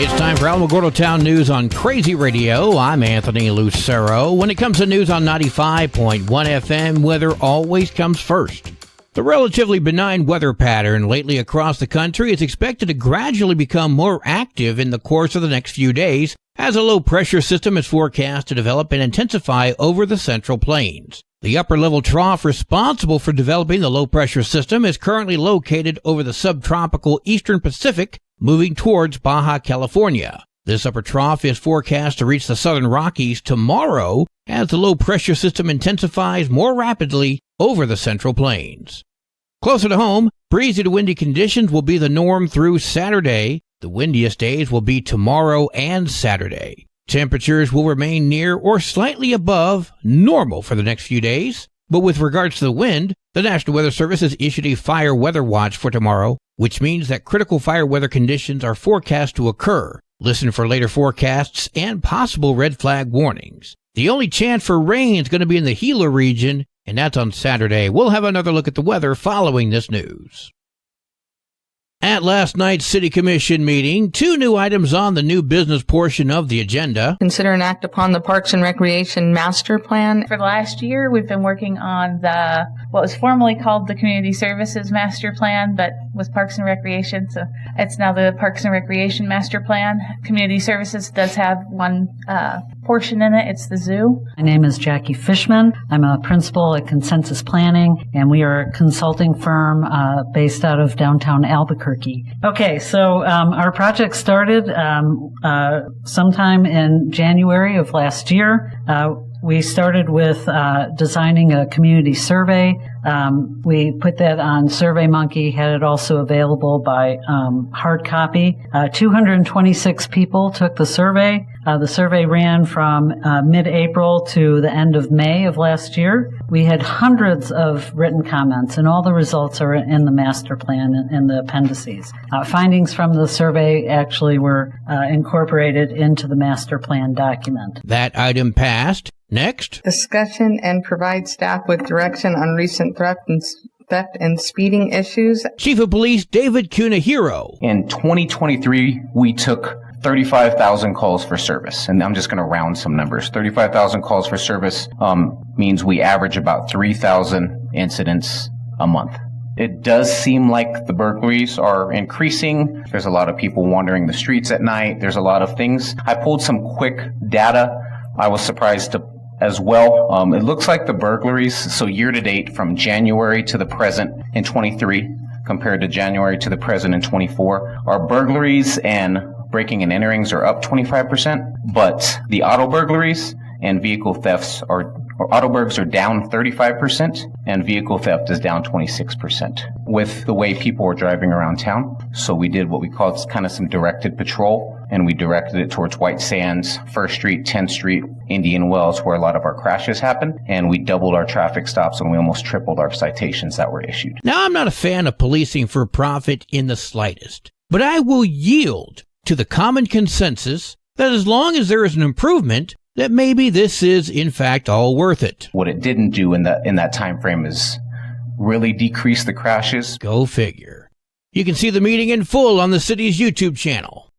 It's time for Alamogordo Town News on Crazy Radio. I'm Anthony Lucero. When it comes to news on 95.1 FM, weather always comes first. The relatively benign weather pattern lately across the country is expected to gradually become more active in the course of the next few days as a low-pressure system is forecast to develop and intensify over the Central Plains. The upper-level trough responsible for developing the low-pressure system is currently located over the subtropical eastern Pacific, moving towards Baja California. This upper trough is forecast to reach the southern Rockies tomorrow as the low-pressure system intensifies more rapidly over the Central Plains. Closer to home, breezy to windy conditions will be the norm through Saturday. The windiest days will be tomorrow and Saturday. Temperatures will remain near or slightly above normal for the next few days. But with regards to the wind, the National Weather Service has issued a fire weather watch for tomorrow, which means that critical fire weather conditions are forecast to occur. Listen for later forecasts and possible red flag warnings. The only chance for rain is going to be in the Gila region, and that's on Saturday. We'll have another look at the weather following this news. At last night's City Commission meeting, 2 new items on the new business portion of the agenda. Consider and act upon the Parks and Recreation Master Plan. For the last year, we've been working on what was formerly called the Community Services Master Plan, but with Parks and Recreation, so it's now the Parks and Recreation Master Plan. Community Services does have one portion in it. It's the zoo. My name is Jackie Fishman. I'm a principal at Consensus Planning, and we are a consulting firm based out of downtown Albuquerque. Okay, so our project started sometime in January of last year. We started with designing a community survey. We put that on SurveyMonkey, had it also available by hard copy. 226 people took the survey. The survey ran from mid-April to the end of May of last year. We had hundreds of written comments, and all the results are in the master plan and the appendices. Findings from the survey actually were incorporated into the master plan document. That item passed. Next. Discussion and provide staff with direction on recent theft and speeding issues. Chief of Police David Cunahiro. In 2023, we took 35,000 calls for service, and I'm just going to round some numbers. 35,000 calls for service means we average about 3,000 incidents a month. It does seem like the burglaries are increasing. There's a lot of people wandering the streets at night. There's a lot of things. I pulled some quick data. I was surprised as well. It looks like the burglaries, so year to date from January to the present in 23 compared to January to the present in 24, our burglaries and breaking and enterings are up 25%, but the auto burglaries and vehicle thefts auto burgs are down 35% and vehicle theft is down 26% with the way people are driving around town. So we did what we called kind of some directed patrol, and we directed it towards White Sands, 1st Street, 10th Street, Indian Wells, where a lot of our crashes happen, and we doubled our traffic stops and we almost tripled our citations that were issued. Now, I'm not a fan of policing for profit in the slightest, but I will yield to the common consensus that as long as there is an improvement, that maybe this is, in fact, all worth it. What it didn't do in that time frame is really decrease the crashes. Go figure. You can see the meeting in full on the city's YouTube channel.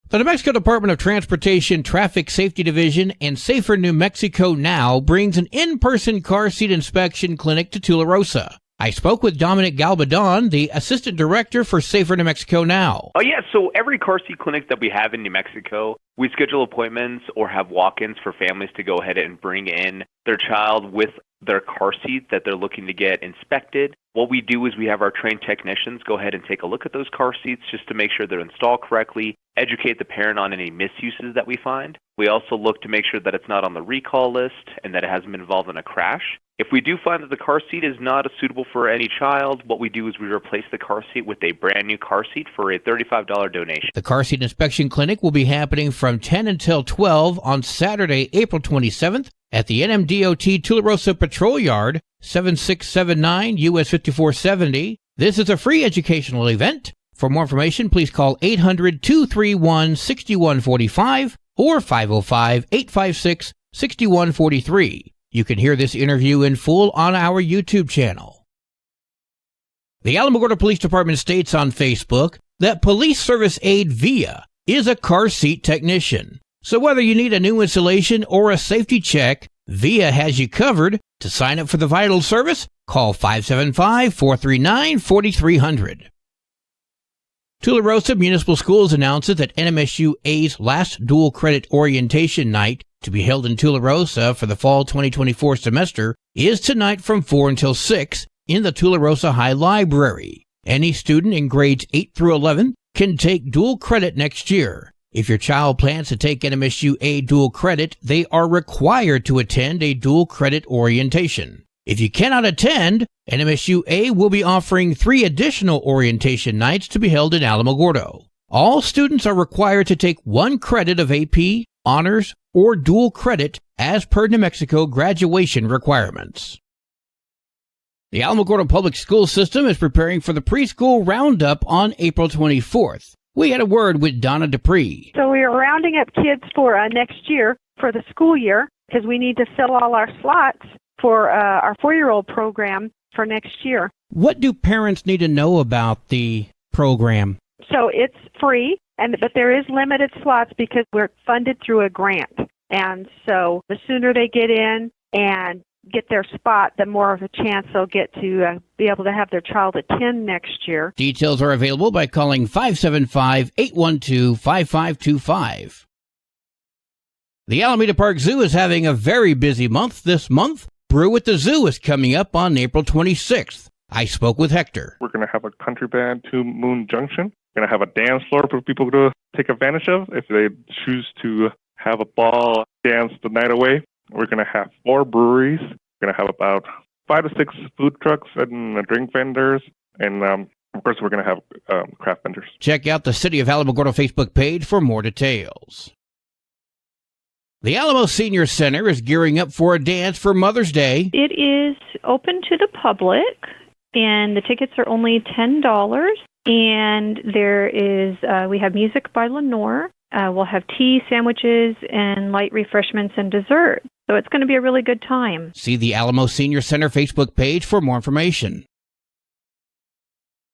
The New Mexico Department of Transportation Traffic Safety Division and Safer New Mexico Now brings an in-person car seat inspection clinic to Tularosa. I spoke with Dominic Galbadon, the Assistant Director for Safer New Mexico Now. Oh, yeah. So every car seat clinic that we have in New Mexico, we schedule appointments or have walk-ins for families to go ahead and bring in their child with their car seat that they're looking to get inspected. What we do is we have our trained technicians go ahead and take a look at those car seats just to make sure they're installed correctly, educate the parent on any misuses that we find. We also look to make sure that it's not on the recall list and that it hasn't been involved in a crash. If we do find that the car seat is not suitable for any child, what we do is we replace the car seat with a brand new car seat for a $35 donation. The car seat inspection clinic will be happening from 10 until 12 on Saturday, April 27th at the NMDOT Tularosa Patrol Yard, 7679 US 5470. This is a free educational event. For more information, please call 800-231-6145 or 505-856-6143. You can hear this interview in full on our YouTube channel. The Alamogordo Police Department states on Facebook, that police service aide VIA is a car seat technician. So whether you need a new installation or a safety check, VIA has you covered. To sign up for the vital service, call 575-439-4300. Tularosa Municipal Schools announces that NMSU-A's last dual credit orientation night to be held in Tularosa for the fall 2024 semester is tonight from 4 until 6 in the Tularosa High Library. Any student in grades 8 through 11 can take dual credit next year. If your child plans to take NMSU-A dual credit, they are required to attend a dual credit orientation. If you cannot attend, NMSU-A will be offering 3 additional orientation nights to be held in Alamogordo. All students are required to take 1 credit of AP, honors, or dual credit as per New Mexico graduation requirements. The Alamogordo Public School System is preparing for the preschool roundup on April 24th. We had a word with Donna Dupree. So we are rounding up kids for next year, for the school year, because we need to fill all our slots for our 4-year-old program for next year. What do parents need to know about the program? So it's free, but there is limited slots because we're funded through a grant. And so the sooner they get in and get their spot, the more of a chance they'll get to be able to have their child attend next year. Details are available by calling 575-812-5525. The Alameda Park Zoo is having a very busy month this month. Brew at the Zoo is coming up on April 26th. I spoke with Hector. We're going to have a country band to Moon Junction. We're going to have a dance floor for people to take advantage of if they choose to have a ball dance the night away. We're going to have 4 breweries. We're going to have about 5 to 6 food trucks and drink vendors. And, of course, we're going to have craft vendors. Check out the City of Alamogordo Facebook page for more details. The Alamo Senior Center is gearing up for a dance for Mother's Day. It is open to the public, and the tickets are only $10. And there is, we have music by Lenore. We'll have tea, sandwiches, and light refreshments and dessert. So it's going to be a really good time. See the Alamo Senior Center Facebook page for more information.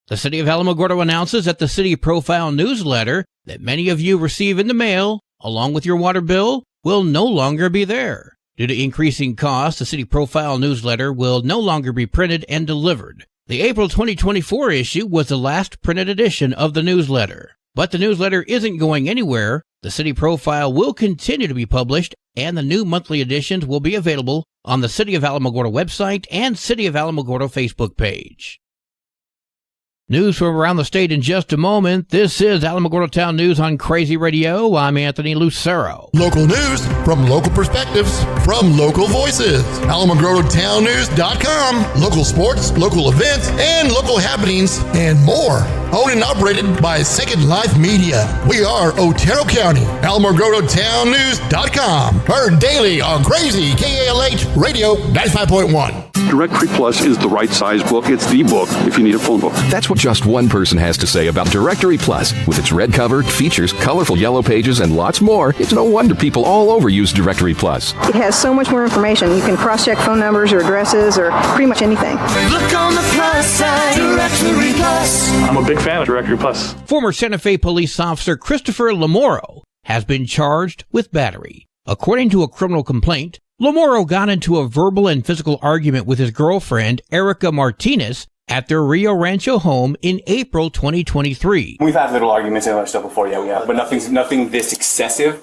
The City of Alamogordo announces that the City Profile newsletter that many of you receive in the mail, along with your water bill, will no longer be there. Due to increasing costs, the City Profile newsletter will no longer be printed and delivered. The April 2024 issue was the last printed edition of the newsletter. But the newsletter isn't going anywhere. The City Profile will continue to be published, and the new monthly editions will be available on the City of Alamogordo website and City of Alamogordo Facebook page. News from around the state in just a moment. This is Alamogordo Town News on Crazy Radio. I'm Anthony Lucero. Local news from local perspectives from local voices. AlamogordoTownNews.com. Local sports, local events, and local happenings, and more. Owned and operated by Second Life Media. We are Otero County. AlamogordoTownNews.com. Heard daily on Crazy KALH Radio 95.1. Directory Plus is the right size book. It's the book if you need a phone book. That's what just one person has to say about Directory Plus. With its red cover, features, colorful yellow pages, and lots more, it's no wonder people all over use Directory Plus. It has so much more information. You can cross-check phone numbers or addresses or pretty much anything. Look on the plus side, Directory Plus. I'm a big fan of Directory Plus. Former Santa Fe police officer Christopher Lamoro has been charged with battery. According to a criminal complaint, Lamoro got into a verbal and physical argument with his girlfriend, Erica Martinez, at their Rio Rancho home in April 2023. We've had little arguments and other stuff before, yeah, we have, but nothing this excessive.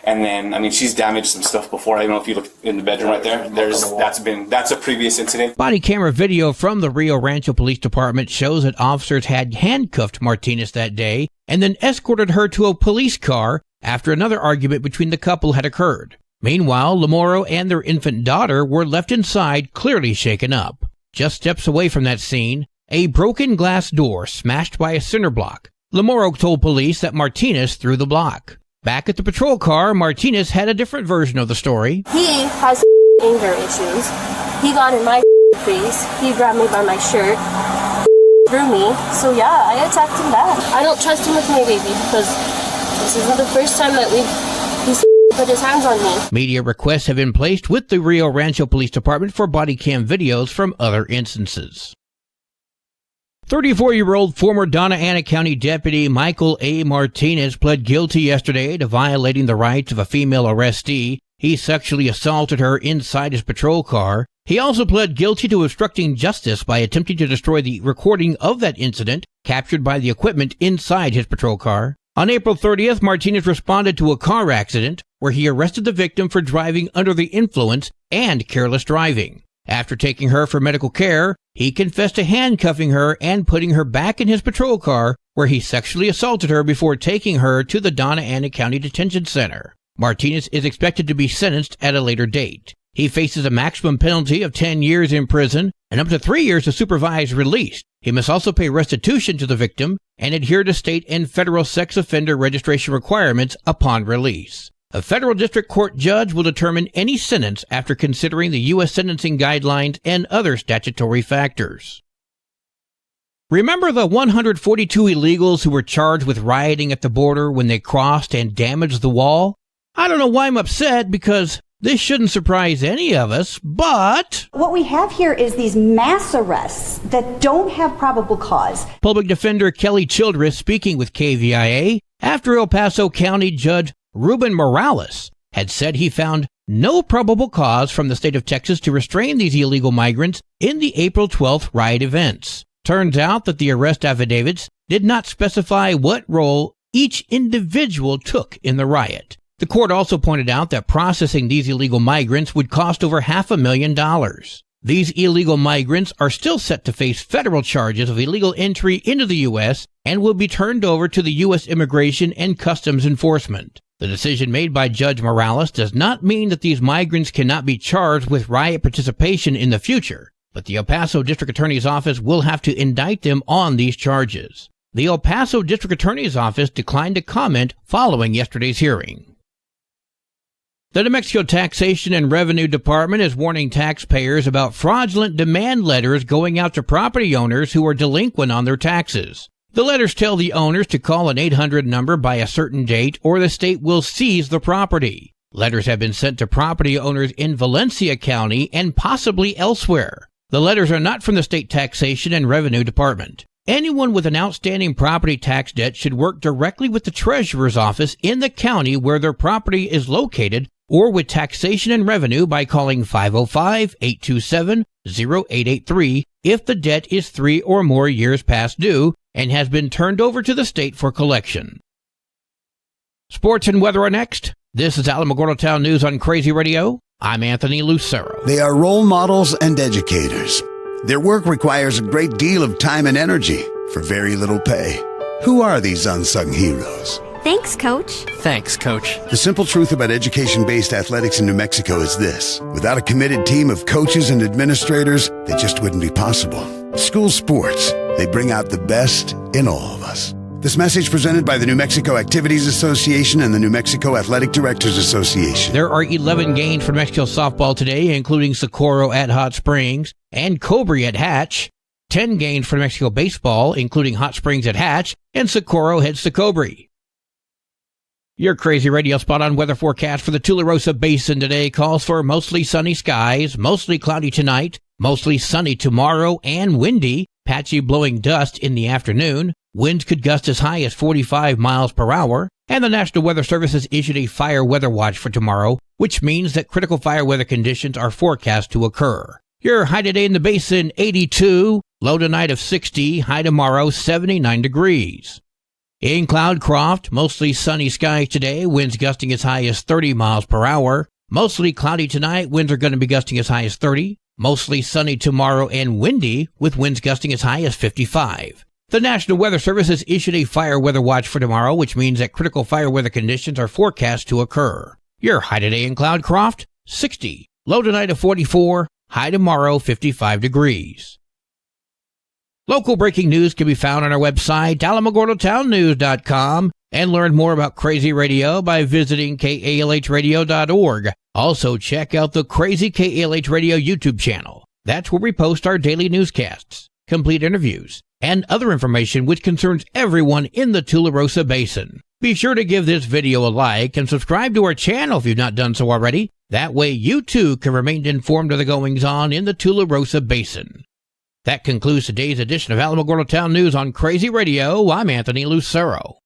And then, she's damaged some stuff before. I don't know if you look in the bedroom right there. That's a previous incident. Body camera video from the Rio Rancho Police Department shows that officers had handcuffed Martinez that day and then escorted her to a police car after another argument between the couple had occurred. Meanwhile, Lamoro and their infant daughter were left inside, clearly shaken up. Just steps away from that scene, a broken glass door smashed by a cinder block. Lamoro told police that Martinez threw the block. Back at the patrol car, Martinez had a different version of the story. He has anger issues. He got in my face. He grabbed me by my shirt, threw me. So yeah, I attacked him back. I don't trust him with my baby because this isn't the first time that he's put his hands on me. Media requests have been placed with the Rio Rancho Police Department for body cam videos from other instances. 34-year-old former Donna Ana County Deputy Michael A. Martinez pled guilty yesterday to violating the rights of a female arrestee. He sexually assaulted her inside his patrol car. He also pled guilty to obstructing justice by attempting to destroy the recording of that incident captured by the equipment inside his patrol car. On April 30th, Martinez responded to a car accident where he arrested the victim for driving under the influence and careless driving. After taking her for medical care, he confessed to handcuffing her and putting her back in his patrol car, where he sexually assaulted her before taking her to the Donna Ana County Detention Center. Martinez is expected to be sentenced at a later date. He faces a maximum penalty of 10 years in prison and up to 3 years of supervised release. He must also pay restitution to the victim and adhere to state and federal sex offender registration requirements upon release. A federal district court judge will determine any sentence after considering the U.S. sentencing guidelines and other statutory factors. Remember the 142 illegals who were charged with rioting at the border when they crossed and damaged the wall? I don't know why I'm upset, because this shouldn't surprise any of us, but what we have here is these mass arrests that don't have probable cause. Public Defender Kelly Childress speaking with KVIA after El Paso County Judge Ruben Morales had said he found no probable cause from the state of Texas to restrain these illegal migrants in the April 12th riot events. Turns out that the arrest affidavits did not specify what role each individual took in the riot. The court also pointed out that processing these illegal migrants would cost over $500,000. These illegal migrants are still set to face federal charges of illegal entry into the U.S. and will be turned over to the U.S. Immigration and Customs Enforcement. The decision made by Judge Morales does not mean that these migrants cannot be charged with riot participation in the future, but the El Paso District Attorney's Office will have to indict them on these charges. The El Paso District Attorney's Office declined to comment following yesterday's hearing. The New Mexico Taxation and Revenue Department is warning taxpayers about fraudulent demand letters going out to property owners who are delinquent on their taxes. The letters tell the owners to call an 800 number by a certain date or the state will seize the property. Letters have been sent to property owners in Valencia County and possibly elsewhere. The letters are not from the State Taxation and Revenue Department. Anyone with an outstanding property tax debt should work directly with the Treasurer's Office in the county where their property is located or with Taxation and Revenue by calling 505-827-0883 if the debt is 3 or more years past due and has been turned over to the state for collection. Sports and weather are next. This is Alamogordo Town News on Crazy Radio. I'm Anthony Lucero. They are role models and educators. Their work requires a great deal of time and energy for very little pay. Who are these unsung heroes? Thanks, Coach. Thanks, Coach. The simple truth about education-based athletics in New Mexico is this. Without a committed team of coaches and administrators, they just wouldn't be possible. School sports, they bring out the best in all of us. This message presented by the New Mexico Activities Association and the New Mexico Athletic Directors Association. There are 11 games for New Mexico softball today, including Socorro at Hot Springs and Cobre at Hatch. 10 games for New Mexico baseball, including Hot Springs at Hatch and Socorro heads to Cobre. Your Crazy Radio spot-on weather forecast for the Tularosa Basin today calls for mostly sunny skies, mostly cloudy tonight, mostly sunny tomorrow and windy, patchy blowing dust in the afternoon. Winds could gust as high as 45 miles per hour, and the National Weather Service has issued a fire weather watch for tomorrow, which means that critical fire weather conditions are forecast to occur. Your high today in the basin, 82, low tonight of 60, high tomorrow, 79 degrees. In Cloudcroft, mostly sunny skies today, winds gusting as high as 30 miles per hour. Mostly cloudy tonight, winds are going to be gusting as high as 30. Mostly sunny tomorrow and windy, with winds gusting as high as 55. The National Weather Service has issued a fire weather watch for tomorrow, which means that critical fire weather conditions are forecast to occur. Your high today in Cloudcroft, 60. Low tonight of 44, high tomorrow, 55 degrees. Local breaking news can be found on our website, alamogordotownnews.com, and learn more about Crazy Radio by visiting kalhradio.org. Also, check out the Crazy KALH Radio YouTube channel. That's where we post our daily newscasts, complete interviews, and other information which concerns everyone in the Tularosa Basin. Be sure to give this video a like and subscribe to our channel if you've not done so already. That way you too can remain informed of the goings-on in the Tularosa Basin. That concludes today's edition of Alamogordo Town News on Crazy Radio. I'm Anthony Lucero.